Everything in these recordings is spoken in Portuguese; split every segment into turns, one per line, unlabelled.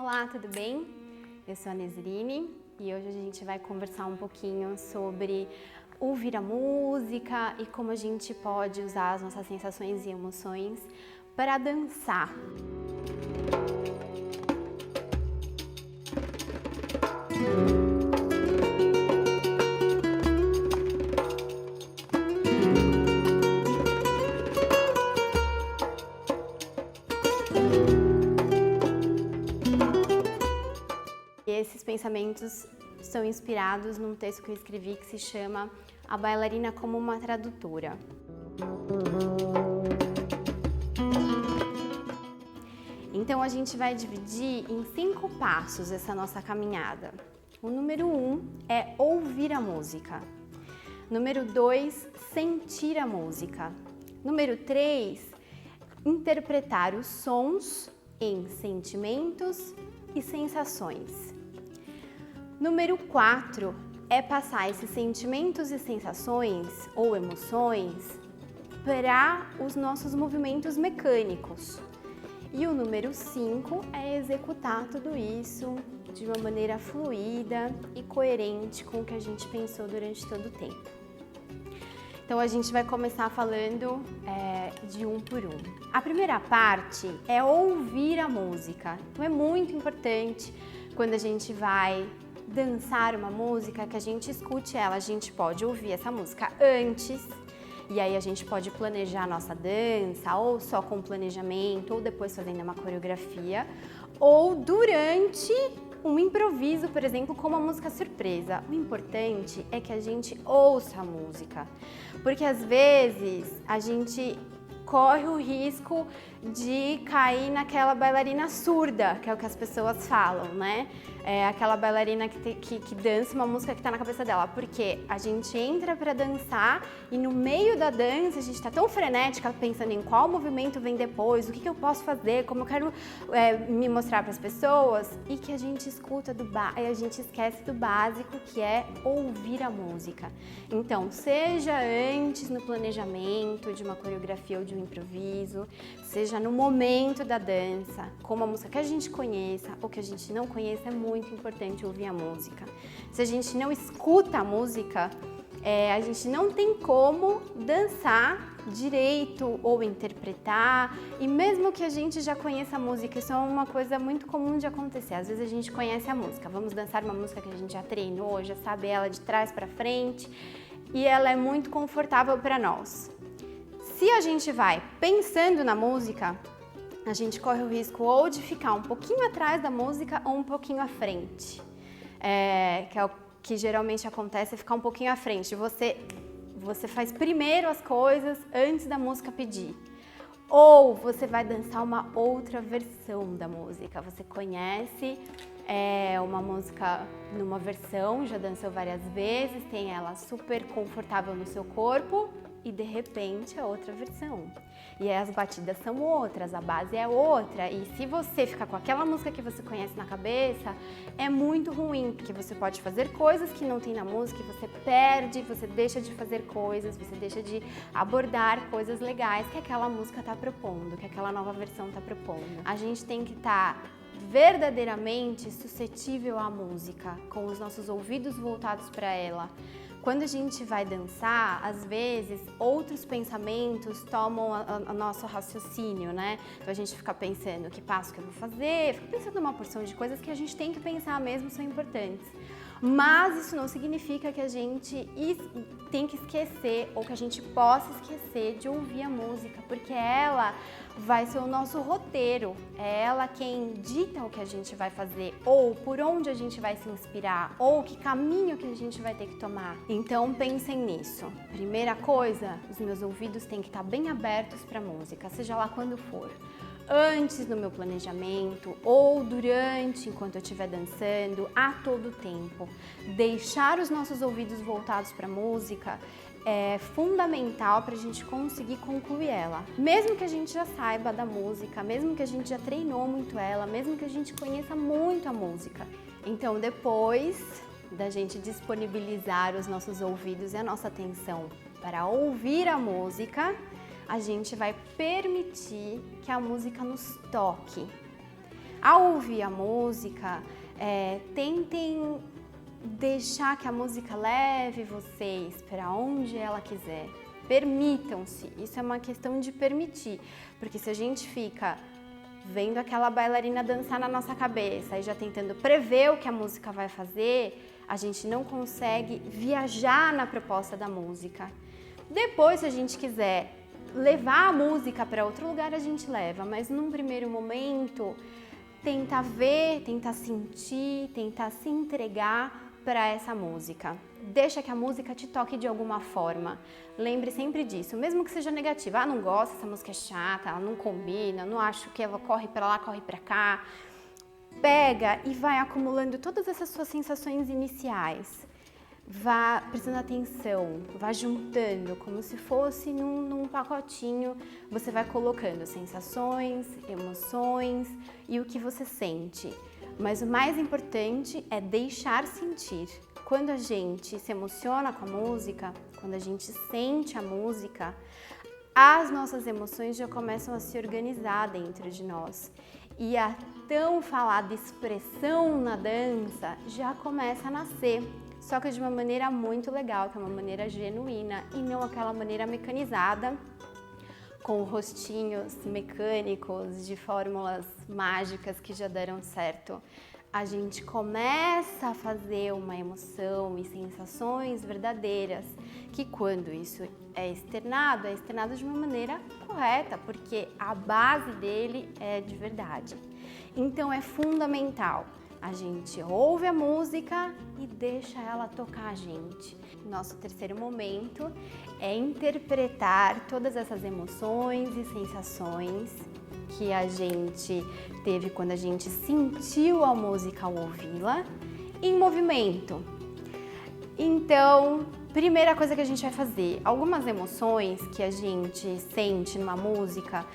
Olá, tudo bem? Eu sou a Nesrine e hoje a gente vai conversar um pouquinho sobre ouvir a música e como a gente pode usar as nossas sensações e emoções para dançar. Esses pensamentos são inspirados num texto que eu escrevi que se chama A Bailarina como uma Tradutora. Então a gente vai dividir em 5 passos essa nossa caminhada. O número 1 é ouvir a música. Número 2, sentir a música. Número 3, interpretar os sons em sentimentos e sensações. Número 4 é passar esses sentimentos e sensações ou emoções para os nossos movimentos mecânicos. E o número 5 é executar tudo isso de uma maneira fluida e coerente com o que a gente pensou durante todo o tempo. Então a gente vai começar falando de um por um. A primeira parte é ouvir a música. Então é muito importante quando a gente vai dançar uma música que a gente escute ela. A gente pode ouvir essa música antes e aí a gente pode planejar a nossa dança ou só com planejamento ou depois fazendo uma coreografia ou durante um improviso, por exemplo, com uma música surpresa. O importante é que a gente ouça a música, porque às vezes a gente corre o risco de cair naquela bailarina surda, que é o que as pessoas falam, né? É aquela bailarina que dança uma música que tá na cabeça dela, porque a gente entra para dançar e no meio da dança a gente tá tão frenética pensando em qual movimento vem depois, o que eu posso fazer, como eu quero me mostrar para as pessoas, e que a gente escuta a gente esquece do básico, que é ouvir a música. Então, seja antes no planejamento de uma coreografia ou de um improviso, seja no momento da dança, com uma música que a gente conheça ou que a gente não conheça, é muito importante ouvir a música. Se a gente não escuta a música, a gente não tem como dançar direito ou interpretar, e mesmo que a gente já conheça a música, isso é uma coisa muito comum de acontecer. Às vezes a gente conhece a música, vamos dançar uma música que a gente já treinou, já sabe ela de trás para frente e ela é muito confortável para nós. Se a gente vai pensando na música, a gente corre o risco ou de ficar um pouquinho atrás da música ou um pouquinho à frente, que é o que geralmente acontece, é ficar um pouquinho à frente. Você faz primeiro as coisas antes da música pedir. Ou você vai dançar uma outra versão da música. Você conhece uma música numa versão, já dançou várias vezes, tem ela super confortável no seu corpo, e de repente é outra versão. E aí as batidas são outras, a base é outra. E se você ficar com aquela música que você conhece na cabeça, é muito ruim, porque você pode fazer coisas que não tem na música, e você perde, você deixa de fazer coisas, você deixa de abordar coisas legais que aquela música está propondo, que aquela nova versão está propondo. A gente tem que estar verdadeiramente suscetível à música, com os nossos ouvidos voltados para ela. Quando a gente vai dançar, às vezes, outros pensamentos tomam o nosso raciocínio, né? Então a gente fica pensando que passo que eu vou fazer, fica pensando numa porção de coisas que a gente tem que pensar mesmo, são importantes. Mas isso não significa que a gente tem que esquecer ou que a gente possa esquecer de ouvir a música, porque ela vai ser o nosso roteiro, é ela quem dita o que a gente vai fazer, ou por onde a gente vai se inspirar, ou que caminho que a gente vai ter que tomar. Então pensem nisso. Primeira coisa, os meus ouvidos têm que estar bem abertos para a música, seja lá quando for. Antes no meu planejamento ou durante, enquanto eu estiver dançando, a todo tempo. Deixar os nossos ouvidos voltados para a música é fundamental para a gente conseguir concluir ela. Mesmo que a gente já saiba da música, mesmo que a gente já treinou muito ela, mesmo que a gente conheça muito a música. Então, depois da gente disponibilizar os nossos ouvidos e a nossa atenção para ouvir a música, a gente vai permitir que a música nos toque. Ao ouvir a música, tentem deixar que a música leve vocês para onde ela quiser. Permitam-se, isso é uma questão de permitir, porque se a gente fica vendo aquela bailarina dançar na nossa cabeça e já tentando prever o que a música vai fazer, a gente não consegue viajar na proposta da música. Depois, se a gente quiser levar a música para outro lugar, a gente leva, mas num primeiro momento, tenta ver, tenta sentir, tenta se entregar para essa música. Deixa que a música te toque de alguma forma. Lembre sempre disso, mesmo que seja negativa. Não gosto, essa música é chata, ela não combina, não acho que ela corre para lá, corre para cá. Pega e vai acumulando todas essas suas sensações iniciais. Vá prestando atenção, vá juntando, como se fosse num pacotinho, você vai colocando sensações, emoções e o que você sente. Mas o mais importante é deixar sentir. Quando a gente se emociona com a música, quando a gente sente a música, as nossas emoções já começam a se organizar dentro de nós. E a tão falada expressão na dança já começa a nascer. Só que de uma maneira muito legal, que é uma maneira genuína e não aquela maneira mecanizada, com rostinhos mecânicos de fórmulas mágicas que já deram certo. A gente começa a fazer uma emoção e sensações verdadeiras, que quando isso é externado de uma maneira correta, porque a base dele é de verdade. Então é fundamental. A gente ouve a música e deixa ela tocar a gente. Nosso terceiro momento é interpretar todas essas emoções e sensações que a gente teve quando a gente sentiu a música ao ouvi-la em movimento. Então, primeira coisa que a gente vai fazer, algumas emoções que a gente sente numa música,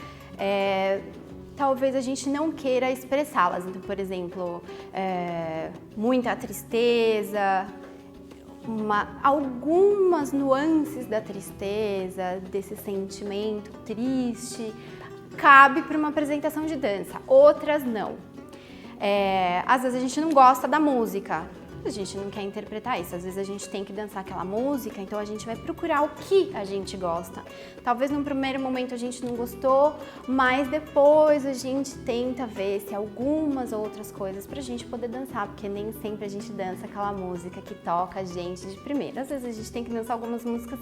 talvez a gente não queira expressá-las. Então, por exemplo, muita tristeza, algumas nuances da tristeza, desse sentimento triste, cabe para uma apresentação de dança, outras não. Às vezes a gente não gosta da música, a gente não quer interpretar isso, às vezes a gente tem que dançar aquela música, então a gente vai procurar o que a gente gosta. Talvez num primeiro momento a gente não gostou, mas depois a gente tenta ver se algumas outras coisas pra gente poder dançar, porque nem sempre a gente dança aquela música que toca a gente de primeira. Às vezes a gente tem que dançar algumas músicas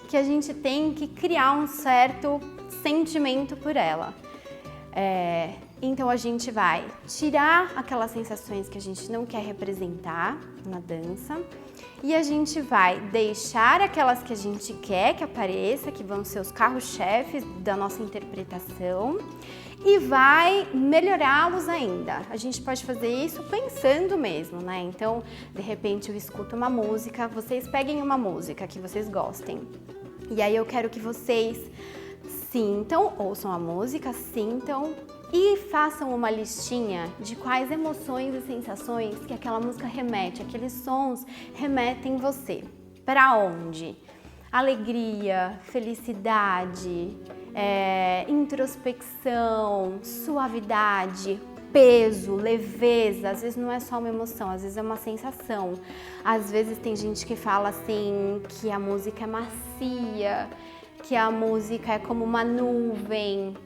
que a gente tem que criar um certo sentimento por ela. Então a gente vai tirar aquelas sensações que a gente não quer representar na dança e a gente vai deixar aquelas que a gente quer que apareça, que vão ser os carros-chefes da nossa interpretação, e vai melhorá-los ainda. A gente pode fazer isso pensando mesmo, né? Então, de repente eu escuto uma música, vocês peguem uma música que vocês gostem e aí eu quero que vocês sintam, ouçam a música, sintam e façam uma listinha de quais emoções e sensações que aquela música remete, aqueles sons remetem você. Para onde? Alegria, felicidade, introspecção, suavidade, peso, leveza. Às vezes não é só uma emoção, às vezes é uma sensação. Às vezes tem gente que fala assim que a música é macia, que a música é como uma nuvem.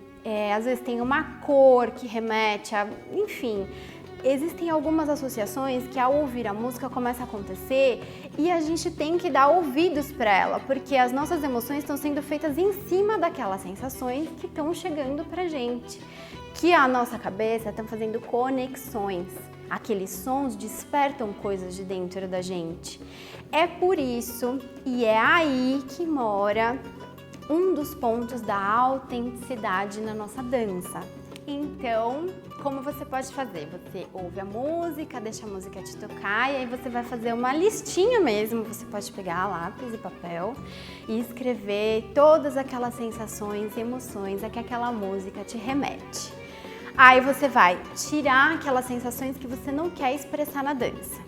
Às vezes tem uma cor que remete a... Enfim, existem algumas associações que ao ouvir a música começa a acontecer e a gente tem que dar ouvidos para ela, porque as nossas emoções estão sendo feitas em cima daquelas sensações que estão chegando pra gente, que a nossa cabeça está fazendo conexões. Aqueles sons despertam coisas de dentro da gente. É por isso e é aí que mora um dos pontos da autenticidade na nossa dança. Então, como você pode fazer? Você ouve a música, deixa a música te tocar e aí você vai fazer uma listinha mesmo. Você pode pegar lápis e papel e escrever todas aquelas sensações e emoções a que aquela música te remete. Aí você vai tirar aquelas sensações que você não quer expressar na dança.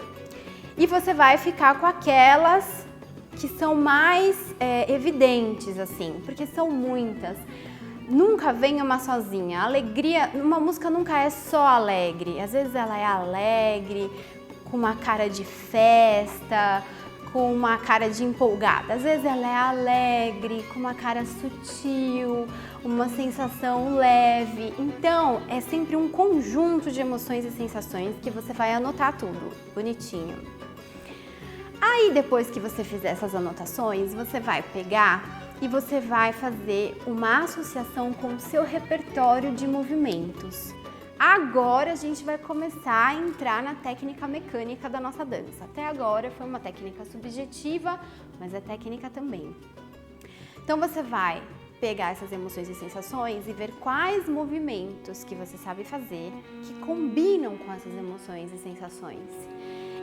E você vai ficar com aquelas que são mais evidentes, assim, porque são muitas. nunca vem uma sozinha. Alegria, uma música nunca é só alegre. Às vezes ela é alegre, com uma cara de festa, com uma cara de empolgada. Às vezes ela é alegre, com uma cara sutil, uma sensação leve. Então, é sempre um conjunto de emoções e sensações que você vai anotar tudo, bonitinho. Aí, depois que você fizer essas anotações, você vai pegar e você vai fazer uma associação com o seu repertório de movimentos. Agora a gente vai começar a entrar na técnica mecânica da nossa dança. Até agora foi uma técnica subjetiva, mas é técnica também. Então você vai pegar essas emoções e sensações e ver quais movimentos que você sabe fazer que combinam com essas emoções e sensações.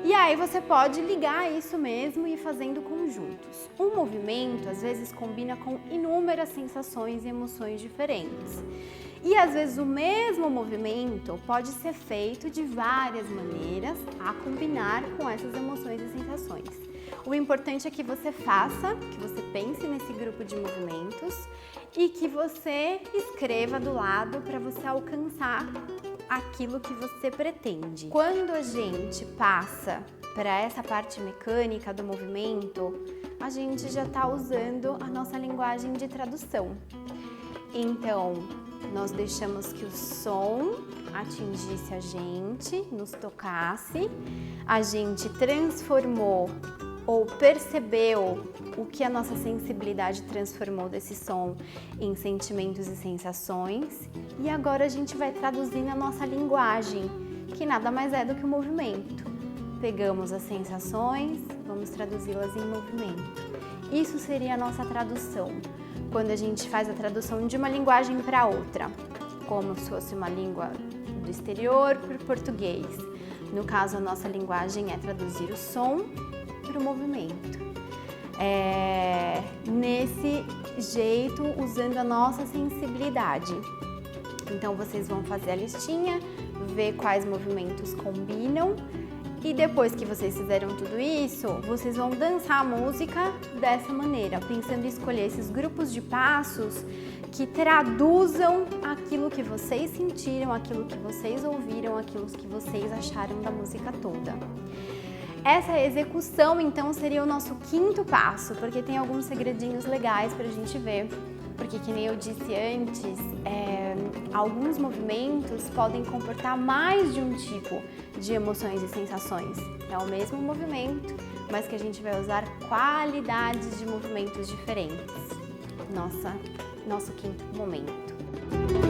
E aí você pode ligar isso mesmo e ir fazendo conjuntos. Um movimento às vezes combina com inúmeras sensações e emoções diferentes. E às vezes o mesmo movimento pode ser feito de várias maneiras a combinar com essas emoções e sensações. O importante é que você faça, que você pense nesse grupo de movimentos e que você escreva do lado para você alcançar aquilo que você pretende. Quando a gente passa para essa parte mecânica do movimento, a gente já está usando a nossa linguagem de tradução. Então, nós deixamos que o som atingisse a gente, nos tocasse, a gente transformou ou percebeu o que a nossa sensibilidade transformou desse som em sentimentos e sensações, e agora a gente vai traduzir na nossa linguagem, que nada mais é do que o movimento. Pegamos as sensações, vamos traduzi-las em movimento. Isso seria a nossa tradução, quando a gente faz a tradução de uma linguagem para outra, como se fosse uma língua do exterior para o português. No caso, a nossa linguagem é traduzir o som para o movimento. Nesse jeito, usando a nossa sensibilidade. Então, vocês vão fazer a listinha, ver quais movimentos combinam e depois que vocês fizeram tudo isso, vocês vão dançar a música dessa maneira, pensando em escolher esses grupos de passos que traduzam aquilo que vocês sentiram, aquilo que vocês ouviram, aquilo que vocês acharam da música toda. Essa execução, então, seria o nosso quinto passo, porque tem alguns segredinhos legais pra gente ver. Porque, que nem eu disse antes, alguns movimentos podem comportar mais de um tipo de emoções e sensações. É o mesmo movimento, mas que a gente vai usar qualidades de movimentos diferentes. Nosso quinto momento.